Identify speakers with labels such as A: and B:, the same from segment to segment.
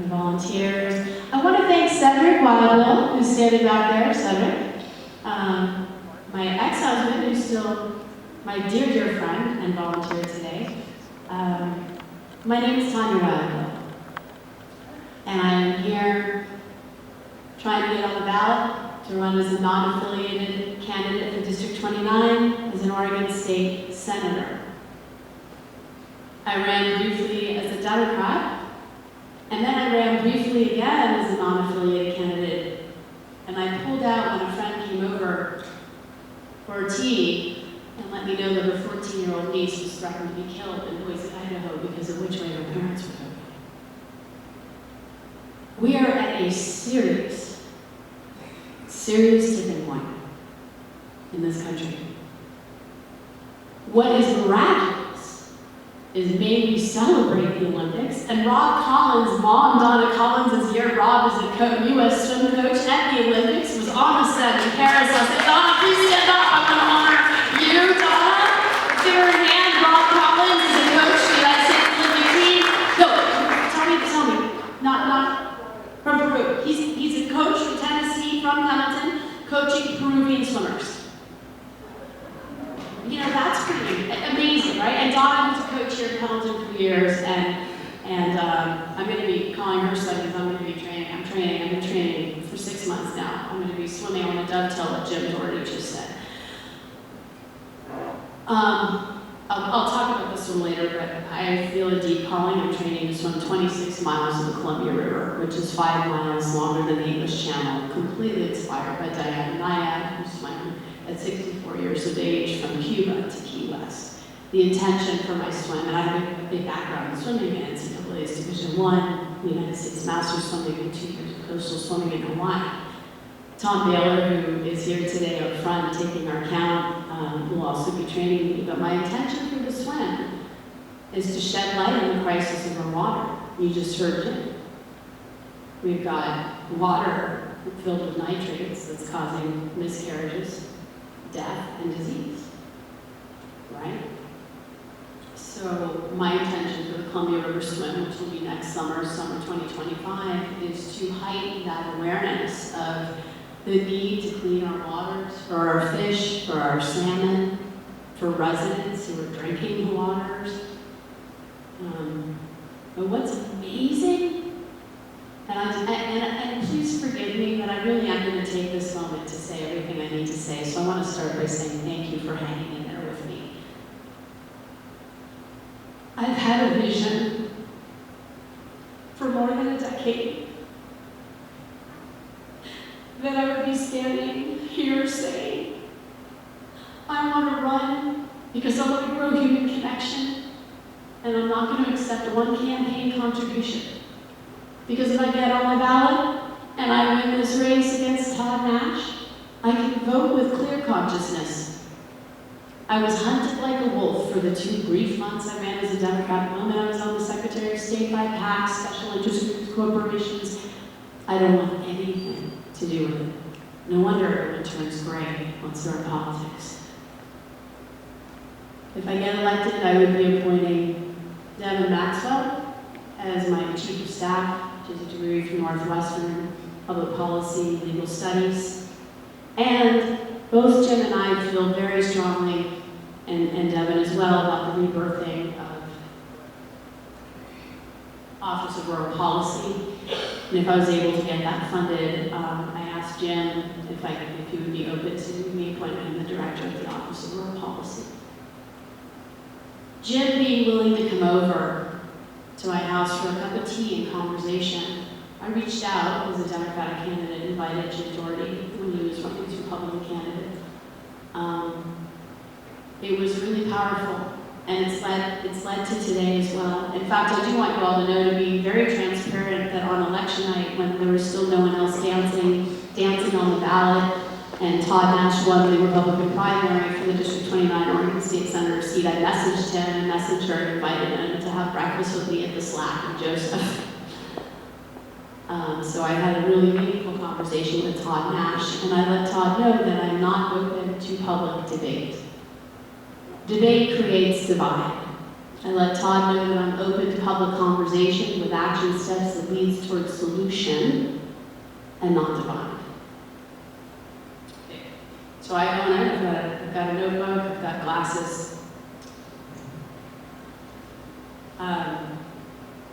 A: volunteers. I want to thank Cedric Wildwell, who's standing back there, Cedric. My ex-husband, who's still my dear, dear friend and volunteer today. My name is Tanya Wildwell, and I'm here trying to get on the ballot to run as a non-affiliated candidate for District 29 as an Oregon State Senator. I ran briefly as a Democrat, and then I ran briefly again as a non-affiliated candidate, and I pulled out when a friend came over for tea and let me know that her 14-year-old niece was threatened to be killed in Boise, Idaho because of which way her parents were voting. We are at a serious tipping point in this country. What is miraculous is maybe we celebrate the Olympics, and Rob Collins' mom, Donna Collins, is here. Rob is a U.S. swim coach at the Olympics, was on the set in Paris. I said, Donna, please stand up. I'm going to honor you, Donna. Give her a hand. Rob Collins is a coach for the United States Olympic team. No, tell me. Not from Peru. He's a coach from Tennessee, from Hamilton, coaching Peruvian swimmers. You know, that's pretty amazing, right? And Donna was a coach here at Hamilton for years, and I'm going to be calling her studies. I'm going to be training. I've been training for 6 months now. I'm going to be swimming on the dovetail that Jim Doherty just said. I'll talk about this one later, but I feel a deep calling. I'm training to swim 26 miles of the Columbia River, which is 5 miles longer than the English Channel, completely inspired by Diana Nyad, who swam at 64 years of age from Cuba to Key West. The intention for my swim, and I have a big background in swimming in NCAA's Division I, the United States Masters Swimming, and 2 years of coastal swimming in Hawaii. Tom Baylor, who is here today up front taking our count, will also be training me, but my intention for the swim is to shed light on the crisis of our water. You just heard Jim. We've got water filled with nitrates that's causing miscarriages, death, and disease, right? So my intention for the Columbia River Swim, which will be next summer 2025, is to heighten that awareness of the need to clean our waters for our fish, for our salmon, for residents who are drinking the waters. But what's amazing, and please forgive me, but I really am going to take this moment to say everything I need to say, so I want to start by saying thank you for hanging in there with me. I've had a vision for more than a decade that I would be standing here saying, I want to run because I want to grow human connection, and I'm not going to accept one campaign contribution. Because if I get on my ballot and I win this race against Todd Nash, I can vote with clear consciousness. I was hunted like a wolf for the 2 brief months I ran as a Democrat. The moment I was on the Secretary of State by PACs, special interest corporations, I don't want anything to do with it. No wonder everyone turns gray once they're in politics. If I get elected, I would be appointing Devin Maxwell as my chief of staff, which is a degree from Northwestern, public policy, legal studies. And both Jim and I feel very strongly, and Devin as well, about the rebirthing of Office of Rural Policy. And if I was able to get that funded, I asked Jim if he would be open to me appointing him the director of the Office of Rural Policy. Jim being willing to come over to my house for a cup of tea and conversation, I reached out as a Democratic candidate, invited Jim Doherty when he was running as a Republican candidate. It was really powerful, and it's led to today as well. In fact, I do want you all to know, to be very transparent, that on election night, when there was still no one else dancing on the ballot, and Todd Nash won the Republican primary for the District 29 Oregon State Senator seat, I messaged him and messaged her and invited him to have breakfast with me at the Slack with Joseph. So I had a really meaningful conversation with Todd Nash, and I let Todd know that I'm not open to public debate. Debate creates divide. I let Todd know that I'm open to public conversation with action steps that leads towards solution and not divide. So I own it. I've got a notebook. I've got glasses.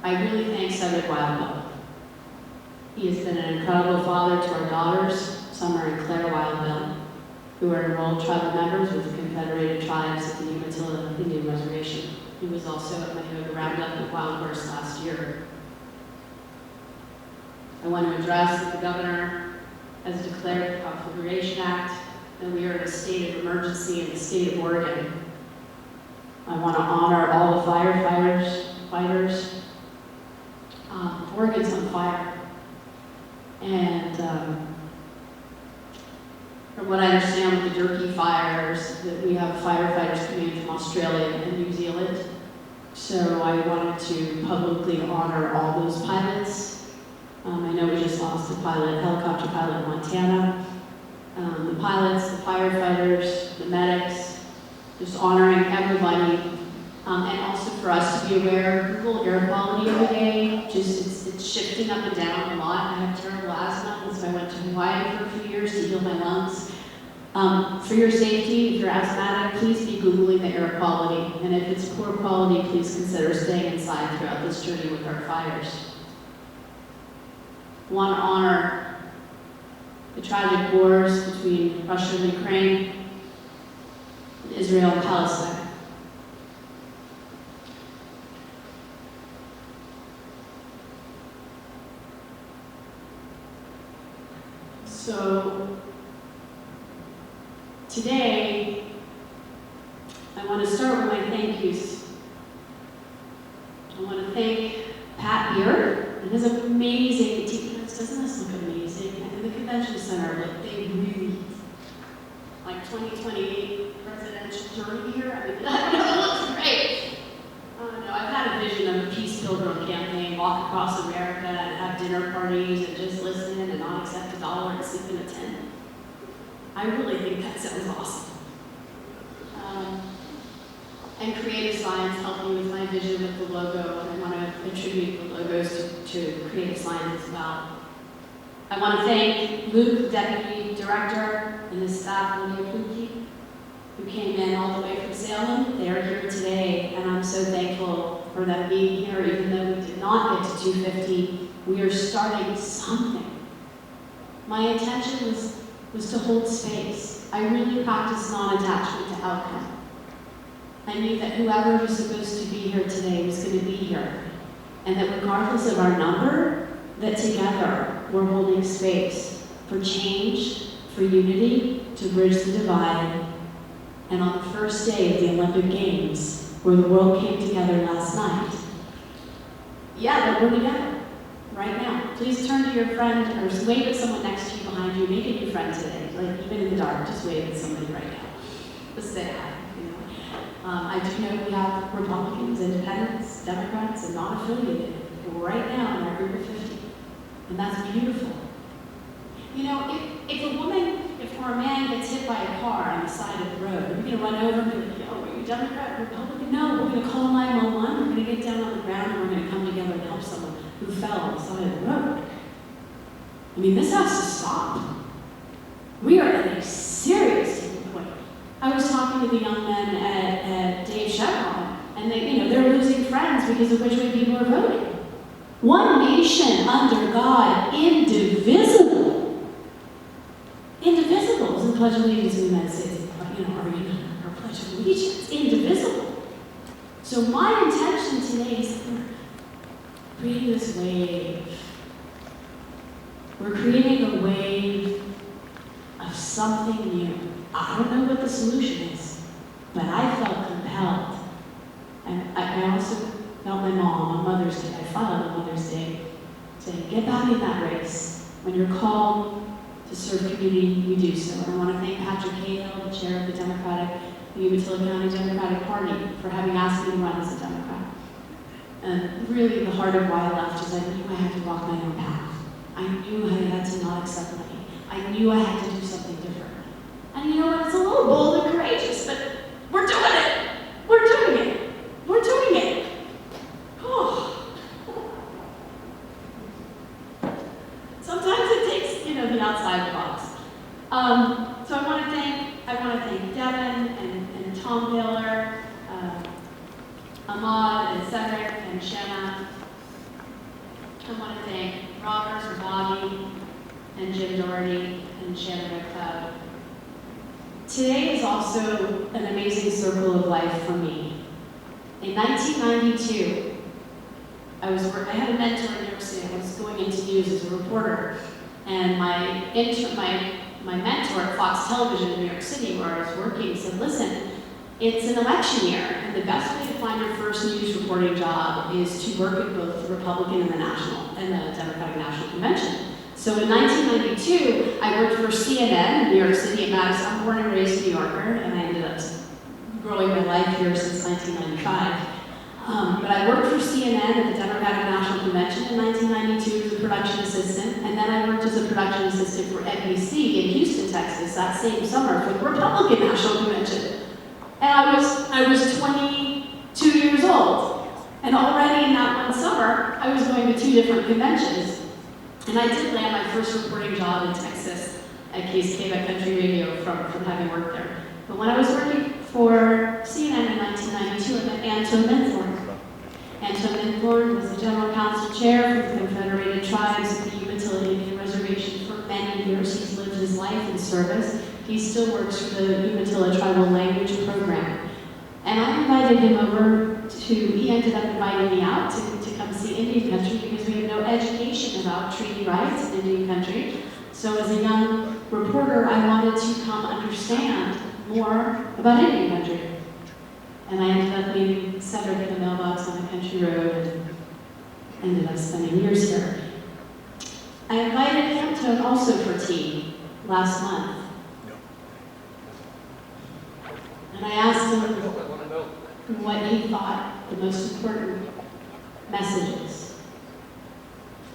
A: I really thank Cedric Wildbill. He has been an incredible father to our daughters, Summer and Claire Wildbill, who are enrolled tribal members with the Confederated Tribes at the Umatilla Indian Reservation. He was also at my yoga roundup at Wildhorse last year. I want to address that the governor has declared the Confederation Act, and we are in a state of emergency in the state of Oregon. I want to honor all the firefighters. Oregon's on fire. And from what I understand with the Durkee fires, that we have firefighters coming in from Australia and New Zealand. So I wanted to publicly honor all those pilots. I know we just lost a helicopter pilot in Montana. The pilots, the firefighters, the medics, just honoring everybody. And also for us to be aware, Google air quality every day, it's shifting up and down a lot. I have terrible asthma, and so I went to Hawaii for a few years to heal my lungs. For your safety, if you're asthmatic, please be Googling the air quality. And if it's poor quality, please consider staying inside throughout this journey with our fires. I want to honor the tragic wars between Russia and Ukraine, and Israel and Palestine. So today, I want to start with my thank yous. I want to thank Pat Beard and his amazing team. Doesn't this look amazing? And the convention center, they really, 2028 presidential journey here. I mean, it looks great. No, I've had a vision of a Peace Pilgrim campaign, walk across America and have dinner parties and just listen and not accept $1 and sleep in a tent. I really think that sounds awesome. And Creative Science helped me with my vision of the logo, and I want to attribute the logos to Creative Science as well. I want to thank Luke, Deputy Director, and his staff, Lydia Pluki, who came in all the way from Salem. They are here today, and I'm so thankful for them being here, even though we did not get to 250. We are starting something. My intention was to hold space. I really practiced non-attachment to outcome. I knew that whoever was supposed to be here today was going to be here, and that regardless of our number, that together we're holding space for change, for unity, to bridge the divide. And on the first day of the Olympic Games, where the world came together last night, that we're together right now. Please turn to your friend or wave at someone next to you, behind you. Make a new friend today, even in the dark. Just wave at somebody right now. Just say hi. I do know we have Republicans, Independents, Democrats, and non-affiliated right now in our group of 50, and that's beautiful. If a man gets hit by a car on the side of the road, are we going to run over and be like, are you Democrat, Republican? No, we're going to call 911, we're going to get down on the ground, and we're going to come together and help someone who fell on the side of the road. This has to stop. We are at a serious tipping point. I was talking to the young men at Dave Chevron, and they're losing friends because of which way people are voting. One nation under God, indivisible. Indivisible is the Pledge of Allegiance in the United States. Our Pledge of Allegiance, indivisible. So my intention today is that we're creating this wave. We're creating a wave of something new. I don't know what the solution is, but I felt compelled. And I also felt my mom on Mother's Day. I filed on Mother's Day saying, get back in that race. When you're called to serve community, you do so. And I want to thank Patrick Cahill, the chair of the Umatilla County Democratic Party, for having asked me to run as a Democrat. And really the heart of why I left is I knew I had to walk my own path. I knew I had to not accept money. I knew I had to do something different. And you know what? It's a little bold and courageous, but we're doing it. We're doing it. We're doing it. completely outside the box. So I want to thank Devin and Tom Baylor, Ahmad and Cedric and Shanna. I want to thank Robert, Bobby, and Jim Doherty and Shannon McLeod. Today is also an amazing circle of life for me. In 1992, I had a mentor in New York City. I was going into news as a reporter, and my mentor at Fox Television in New York City, where I was working, said, "Listen, it's an election year, and the best way to find your first news reporting job is to work at both the Republican and the Democratic National Convention." So in 1992, I worked for CNN in New York City at Madison. I'm born and raised New Yorker, and I ended up growing my life here since 1995. But I worked for CNN at the Democratic National Convention in 1992 as a production assistant, and then I worked as a production assistant for NBC in Houston, Texas, that same summer for the Republican National Convention. And I was 22 years old, and already in that one summer, I was going to 2 different conventions. And I did land my first reporting job in Texas at KSKBEC Country Radio from having worked there. But when I was working for CNN in 1992, I met Anton Minthorn. Anton Minthorn was the general council chair for the Confederated Tribes of the Umatilla Indian Reservation for many years. He's lived his life in service. He still works for the Umatilla Tribal Language Program. And I invited him over he ended up inviting me out to come see Indian Country because we have no education about treaty rights in Indian Country. So as a young reporter, I wanted to come understand more about Indian Country. And I ended up meeting Cedric in the mailbox on the country road and ended up spending years here. I invited Anton also for tea last month. And I asked him what he thought the most important messages.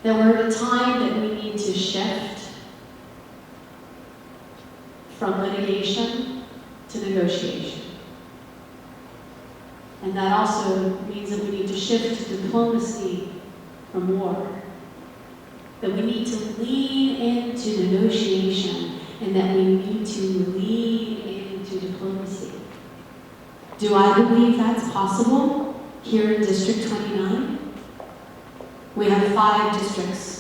A: That we're at a time that we need to shift from litigation to negotiation. And that also means that we need to shift to diplomacy from war. That we need to lean into negotiation and that we need to lean into diplomacy. Do I believe that's possible here in District 29? We have 5 districts